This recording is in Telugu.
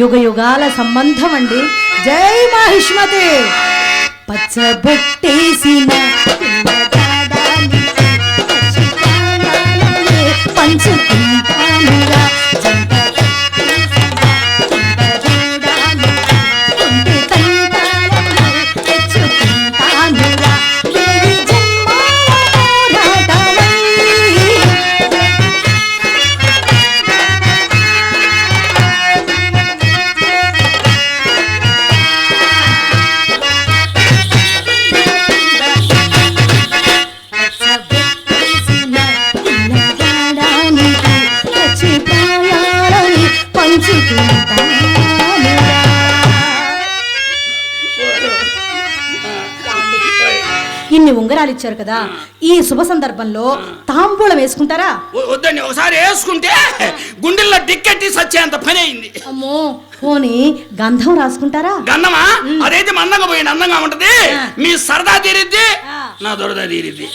యుగ యుగాల సంబంధం అండి. జై మహిష్మతి. పచ్చబొట్టేసిన పంచుకుంటానురా ఇన్ని ఉంగరాలు ఇచ్చారు కదా, ఈ శుభ సందర్భంలో తాంబూలం వేసుకుంటారా? వద్దండి, ఒకసారి వేసుకుంటే గుండెల్లో టిక్కెట్టి సచ్చేంత పని అయింది. అమ్మో, పోనీ గంధం రాసుకుంటారా? గంధమా? అదైతే మందంగా పోయింది, అందంగా ఉంటది. మీ సరదా తీరిద్ది, నా దొరద తీరిద్ది.